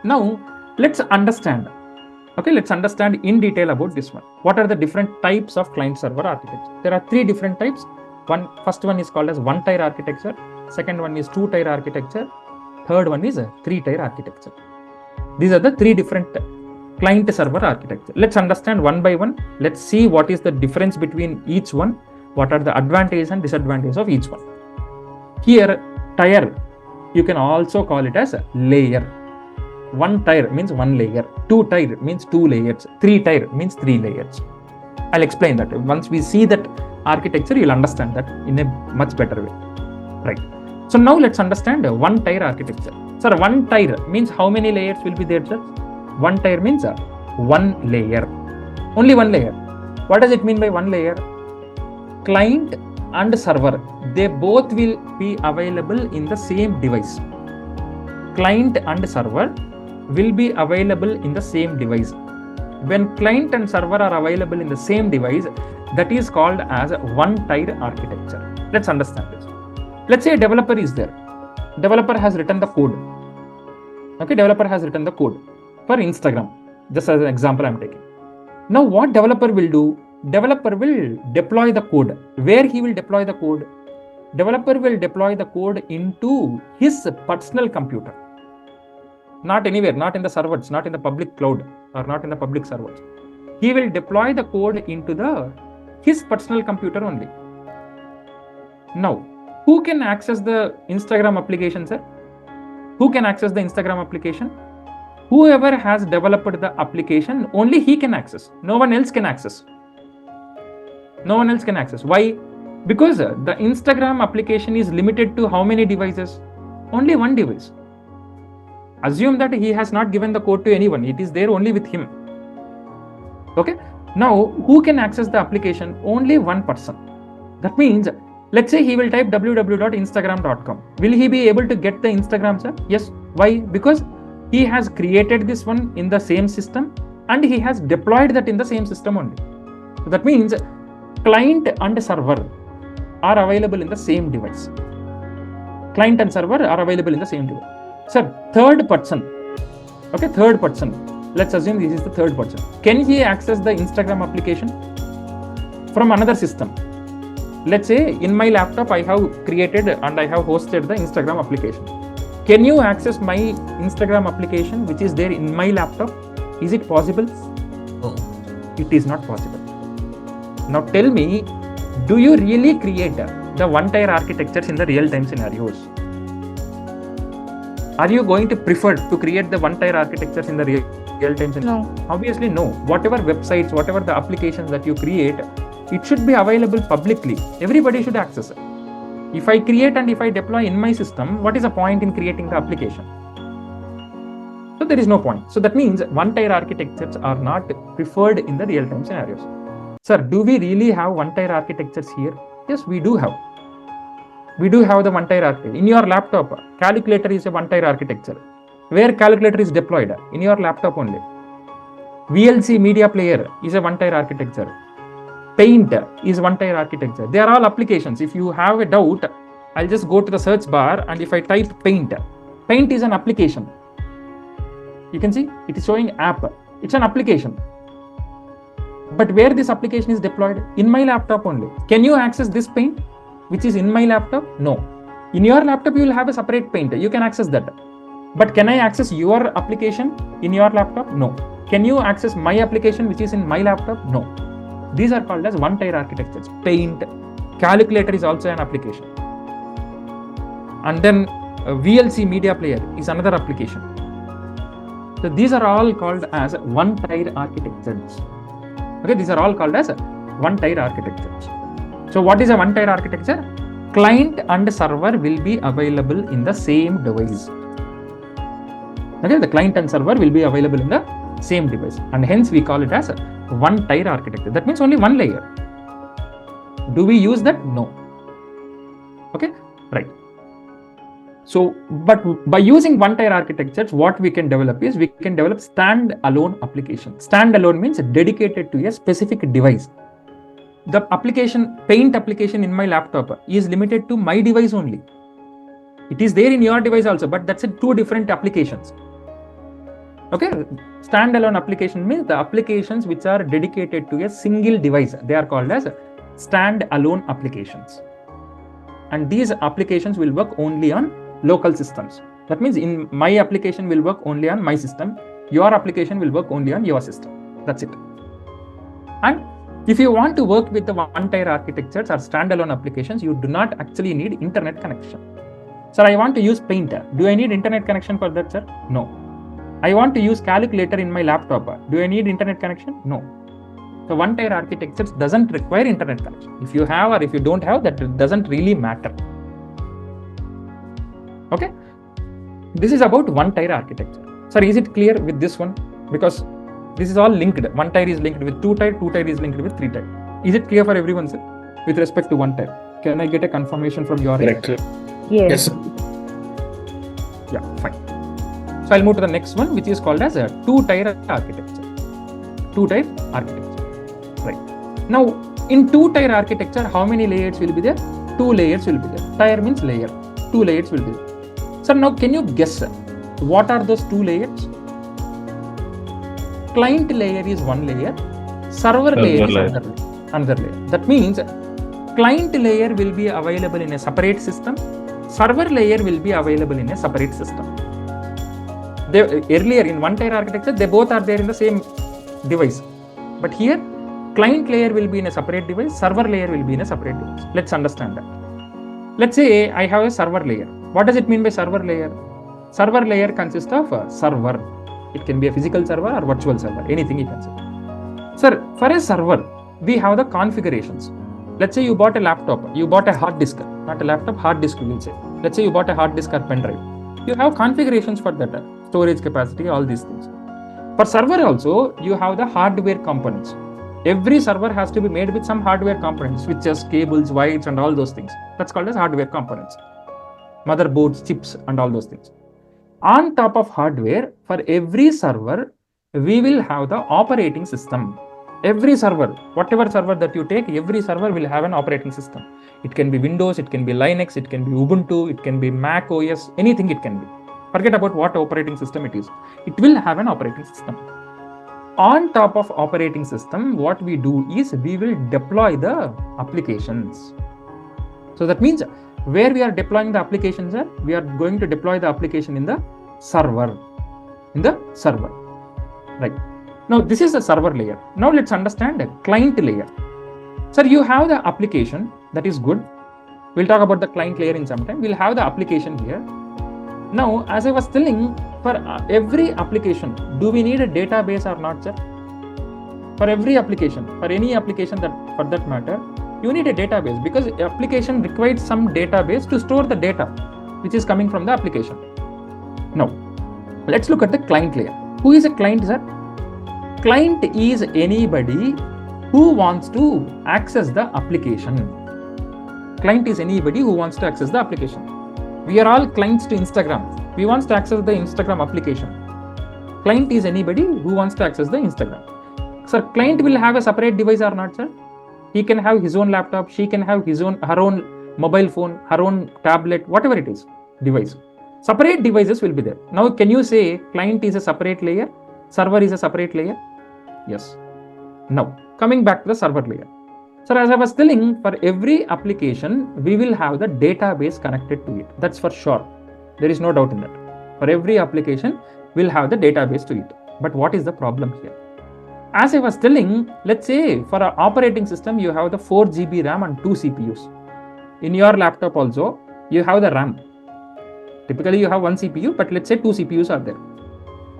Now, let's understand. Okay, let's understand in detail about this one. What are the different types of client-server architecture? There are three different types. First one is called as one-tier architecture. Second one is two-tier architecture. Third one is a three-tier architecture. These are the three different client-server architecture. Let's understand one by one. Let's see what is the difference between each one. What are the advantages and disadvantages of each one. Here, tier, you can also call it as a layer. One tier means one layer. Two tier means two layers. Three tier means three layers. I'll explain that. Once we see that architecture, you'll understand that in a much better way. Right. So now let's understand one tier architecture. Sir, one tier means how many layers will be there, sir? One tier means one layer. Only one layer. What does it mean by one layer? Client and server, they both will be available in the same device. Client and server will be available in the same device. When client and server are available in the same device, that is called as one-tier architecture. Let's understand this. Let's say a developer is there. Developer has written the code. Okay, developer has written the code for Instagram. Just as an example I'm taking. Now what developer will do? Developer will deploy the code. Where he will deploy the code? Developer will deploy the code into his personal computer. Not anywhere, not in the servers, not in the public cloud, or not in the public servers. He will deploy the code into his personal computer only. Now, who can access the Instagram application, sir? Who can access the Instagram application? Whoever has developed the application, only he can access. No one else can access. No one else can access. Why? Because the Instagram application is limited to how many devices? Only one device. Assume that he has not given the code to anyone. It is there only with him. Okay. Now, who can access the application? Only one person. That means, let's say he will type www.instagram.com. Will he be able to get the Instagram, sir? Yes. Why? Because he has created this one in the same system and he has deployed that in the same system only. So that means client and server are available in the same device. Client and server are available in the same device. Sir, third person. Okay, third person. Let's assume this is the third person. Can he access the Instagram application from another system? Let's say in my laptop, I have created and I have hosted the Instagram application. Can you access my Instagram application which is there in my laptop? Is it possible? No. It is not possible. Now tell me, do you really create the one-tier architectures in the real-time scenarios? Are you going to prefer to create the one-tier architectures in the real-time scenarios? No. Obviously no. Whatever websites, whatever the applications that you create, it should be available publicly. Everybody should access it. If I create and if I deploy in my system, what is the point in creating the application? So there is no point. So that means one-tier architectures are not preferred in the real-time scenarios. Sir, do we really have one-tier architectures here? Yes, we do have. We do have the one-tier architecture. In your laptop, calculator is a one-tier architecture. Where calculator is deployed? In your laptop only. VLC media player is a one-tier architecture. Paint is one-tier architecture. They are all applications. If you have a doubt, I'll just go to the search bar and if I type paint, paint is an application. You can see it is showing app. It's an application. But where this application is deployed? In my laptop only. Can you access this paint which is in my laptop? No. In your laptop, you will have a separate paint. You can access that. But can I access your application in your laptop? No. Can you access my application which is in my laptop? No. These are called as one-tier architectures. Paint, calculator is also an application. And then VLC media player is another application. So these are all called as one-tier architectures. Okay, these are all called as one-tier architectures. So what is a one-tier architecture? Client and server will be available in the same device. Okay, the client and server will be available in the same device, and hence we call it as a one-tier architecture. That means only one layer. Do we use that? No. Okay, right. So, but by using one-tier architectures, what we can develop is we can develop standalone applications. Standalone means dedicated to a specific device. The application, paint application in my laptop is limited to my device only. It is there in your device also, but that's two different applications. Okay, standalone application means the applications which are dedicated to a single device. They are called as standalone applications. And these applications will work only on local systems. That means in my application will work only on my system. Your application will work only on your system. That's it. And if you want to work with the one-tier architectures or standalone applications, you do not actually need internet connection. Sir, I want to use Painter. Do I need internet connection for that, sir? No. I want to use calculator in my laptop. Do I need internet connection? No. The one-tier architectures doesn't require internet connection. If you have or if you don't have, that doesn't really matter. Okay. This is about one-tier architecture. Sir, is it clear with this one? Because this is all linked. One tier is linked with two tier is linked with three tier. Is it clear for everyone, sir? With respect to one tier. Can I get a confirmation from your end? Correct. Yes. Yeah, fine. So I'll move to the next one, which is called as a two-tier architecture. Two-tier architecture. Right. Now, in two-tier architecture, how many layers will be there? Two layers will be there. Tier means layer. Two layers will be there. So now, can you guess what are those two layers? Client layer is one layer. Server layer is another layer. That means client layer will be available in a separate system. Server layer will be available in a separate system. Earlier in one-tier architecture, they both are there in the same device. But here, client layer will be in a separate device, server layer will be in a separate device. Let's understand that. Let's say I have a server layer. What does it mean by server layer? Server layer consists of a server. It can be a physical server or virtual server, anything you can say. Sir, for a server, we have the configurations. Let's say you bought a laptop, you bought a hard disk, not a laptop, hard disk we will say. Let's say you bought a hard disk or pen drive. You have configurations for that, storage capacity, all these things. For server also, you have the hardware components. Every server has to be made with some hardware components, switches, cables, wires, and all those things. That's called as hardware components. Motherboards, chips, and all those things. On top of hardware, for every server, we will have the operating system. Every server, whatever server that you take, every server will have an operating system. It can be Windows, it can be Linux, it can be Ubuntu, it can be Mac OS, anything it can be. Forget about what operating system it is. It will have an operating system. On top of operating system, what we do is we will deploy the applications. So that means where we are deploying the applications, we are going to deploy the application in the server. Right. Now this is the server layer. Now let's understand the client layer. Sir, you have the application, that is good. We'll talk about the client layer in some time. We'll have the application here. Now, as I was telling, for every application, do we need a database or not, sir? For every application, for any application that for that matter, you need a database because the application requires some database to store the data which is coming from the application. Now, let's look at the client layer. Who is a client, sir? Client is anybody who wants to access the application. Client is anybody who wants to access the application. We are all clients to Instagram. We want to access the Instagram application. Client is anybody who wants to access the Instagram. Sir, client will have a separate device or not, sir? He can have his own laptop, she can have her own mobile phone, her own tablet, whatever it is, device. Separate devices will be there. Now, can you say client is a separate layer, server is a separate layer? Yes. Now, coming back to the server layer. Sir, as I was telling, for every application, we will have the database connected to it. That's for sure. There is no doubt in that. For every application, we'll have the database to it. But what is the problem here? As I was telling, let's say for an operating system, you have the 4 GB RAM and 2 CPUs. In your laptop also, you have the RAM. Typically, you have one CPU, but let's say 2 CPUs are there.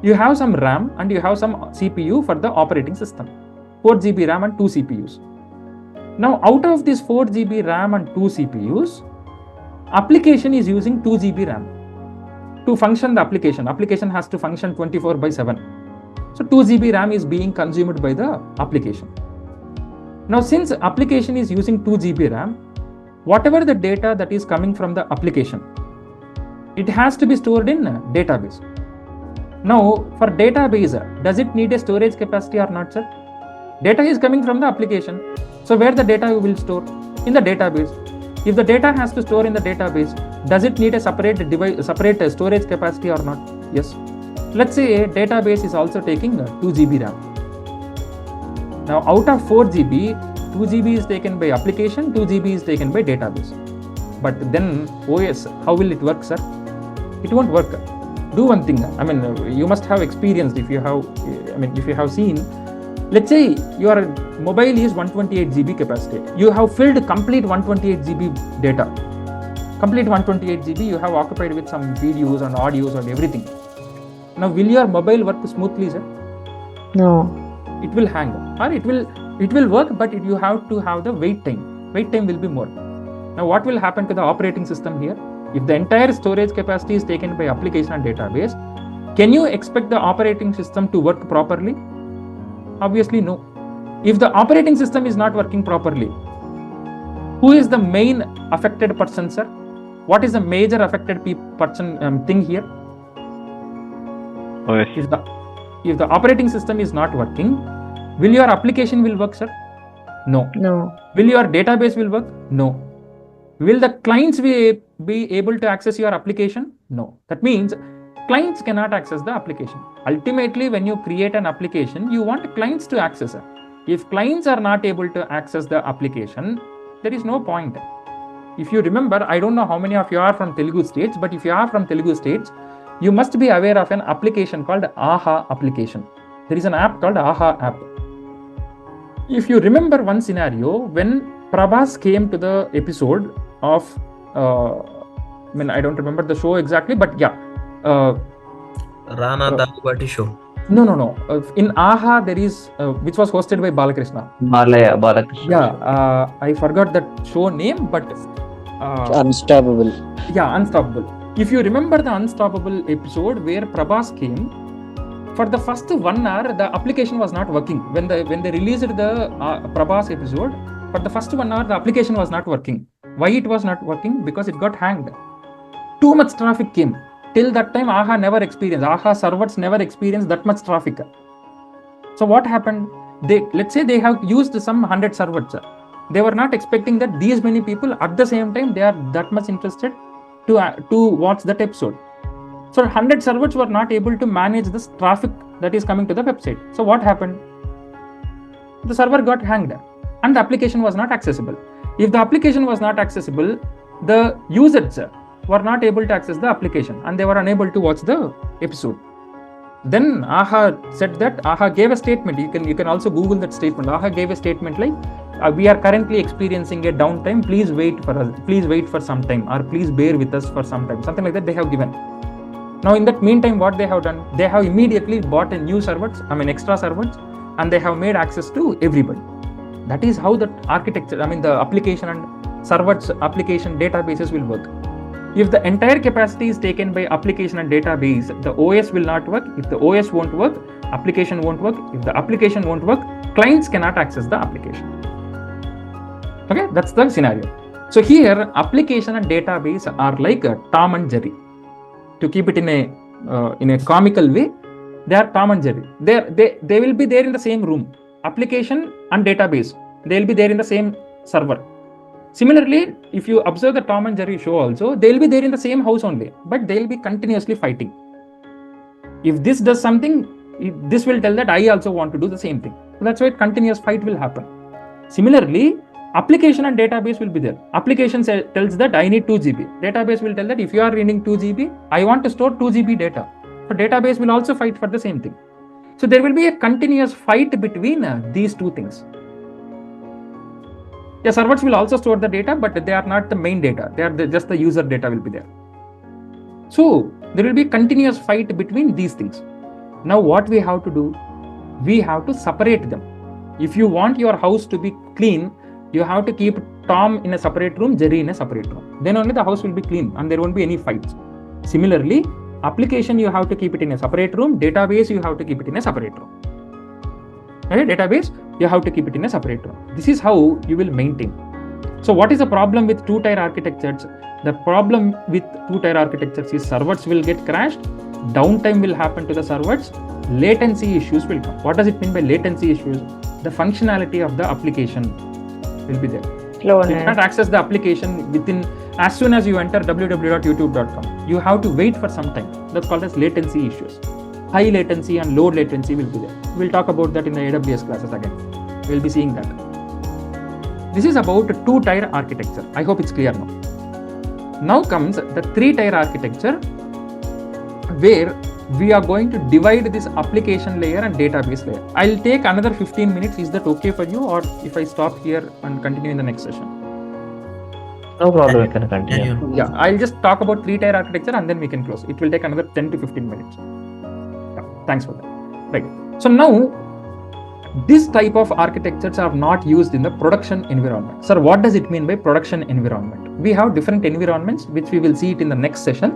You have some RAM and you have some CPU for the operating system. 4 GB RAM and 2 CPUs. Now, out of this 4 GB RAM and 2 CPUs, application is using 2 GB RAM. To function the application has to function 24/7. So 2 GB RAM is being consumed by the application. Now, since application is using 2 GB RAM, whatever the data that is coming from the application, it has to be stored in a database. Now, for database, does it need a storage capacity or not, sir? Data is coming from the application. So where the data will store? In the database. If the data has to store in the database, does it need a separate storage capacity or not? Yes. Let's say a database is also taking 2 GB RAM. Now out of 4 GB, 2 GB is taken by application, 2 GB is taken by database. But then OS, how will it work, sir? It won't work. Do one thing. I mean, you must have experienced if you have seen. Let's say your mobile is 128 GB capacity. You have filled complete 128 GB data. Complete 128 GB you have occupied with some videos and audios and everything. Now, will your mobile work smoothly, sir? No. It will hang, or it will work, but you have to have the wait time. Wait time will be more. Now, what will happen to the operating system here? If the entire storage capacity is taken by application and database, can you expect the operating system to work properly? Obviously, no. If the operating system is not working properly, who is the main affected person, sir? What is the major affected person thing here? OS. If the operating system is not working, will your application will work, sir? No. Will your database will work? No. Will the clients be able to access your application? No. That means clients cannot access the application. Ultimately, when you create an application, you want clients to access it. If clients are not able to access the application, there is no point. If you remember, I don't know how many of you are from Telugu states, but if you are from Telugu states, you must be aware of an application called AHA application. There is an app called AHA app. If you remember one scenario, when Prabhas came to the episode of, I don't remember the show exactly, but yeah. Rana Dagubati show. No. In AHA, there is, which was hosted by Balakrishna. Balakrishna. Yeah, I forgot that show name, but... Unstoppable. Yeah, Unstoppable. If you remember the Unstoppable episode where Prabhas came, for the first 1 hour, the application was not working. When they released the Prabhas episode, for the first 1 hour, the application was not working. Why it was not working? Because it got hanged. Too much traffic came. Till that time, AHA never experienced. AHA servers never experienced that much traffic. So what happened? Let's say they have used some 100 servers. They were not expecting that these many people at the same time they are that much interested to watch that episode. So 100 servers were not able to manage this traffic that is coming to the website. So what happened? The server got hanged and the application was not accessible. If the application was not accessible, the users were not able to access the application and they were unable to watch the episode. Then AHA said that, AHA gave a statement. You can also Google that statement. AHA gave a statement like, we are currently experiencing a downtime. Please wait for us. Please wait for some time, or please bear with us for some time. Something like that they have given. Now in that meantime, what they have done? They have immediately bought a new servers, extra servers, and they have made access to everybody. That is how the architecture, the application and servers, application databases will work. If the entire capacity is taken by application and database, the OS will not work. If the OS won't work, application won't work. If the application won't work, clients cannot access the application. Okay, that's the scenario. So here, application and database are like Tom and Jerry. To keep it in a comical way, they are Tom and Jerry. They will be there in the same room. Application and database, they will be there in the same server. Similarly, if you observe the Tom and Jerry show also, they will be there in the same house only, but they will be continuously fighting. If this does something, this will tell that I also want to do the same thing. So that's why continuous fight will happen. Similarly, application and database will be there. Application tells that I need 2 GB. Database will tell that if you are needing 2 GB, I want to store 2 GB data. So database will also fight for the same thing. So there will be a continuous fight between these two things. Yeah, servers will also store the data, but they are not the main data. They are just the user data will be there. So there will be a continuous fight between these things. Now what we have to do? We have to separate them. If you want your house to be clean, you have to keep Tom in a separate room, Jerry in a separate room. Then only the house will be clean and there won't be any fights. Similarly, application you have to keep it in a separate room, database you have to keep it in a separate room. Okay, database you have to keep it in a separate room. This is how you will maintain. So what is the problem with two-tier architectures? The problem with two-tier architectures is servers will get crashed, downtime will happen to the servers, latency issues will come. What does it mean by latency issues? The functionality of the application will be there. You cannot access the application as soon as you enter www.youtube.com. You have to wait for some time. That's called as latency issues. high latency and low latency will be there. We'll talk about that in the AWS classes again. We'll be seeing that. This is about a 2-tier architecture. I hope it's clear now. Now comes the 3-tier architecture, where we are going to divide this application layer and database layer. I'll take another 15 minutes. Is that okay for you, or if I stop here and continue in the next session? No problem, you can continue. Yeah, I'll just talk about 3-tier architecture and then we can close. It will take another 10 to 15 minutes. Yeah, thanks for that. Right. So now, this type of architectures are not used in the production environment. Sir, what does it mean by production environment? We have different environments, which we will see it in the next session.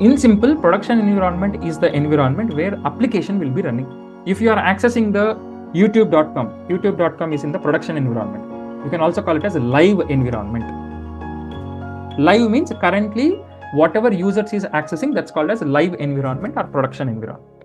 In simple, production environment is the environment where application will be running. If you are accessing the youtube.com is in the production environment. You can also call it as a live environment. Live means currently whatever users is accessing, that's called as a live environment or production environment.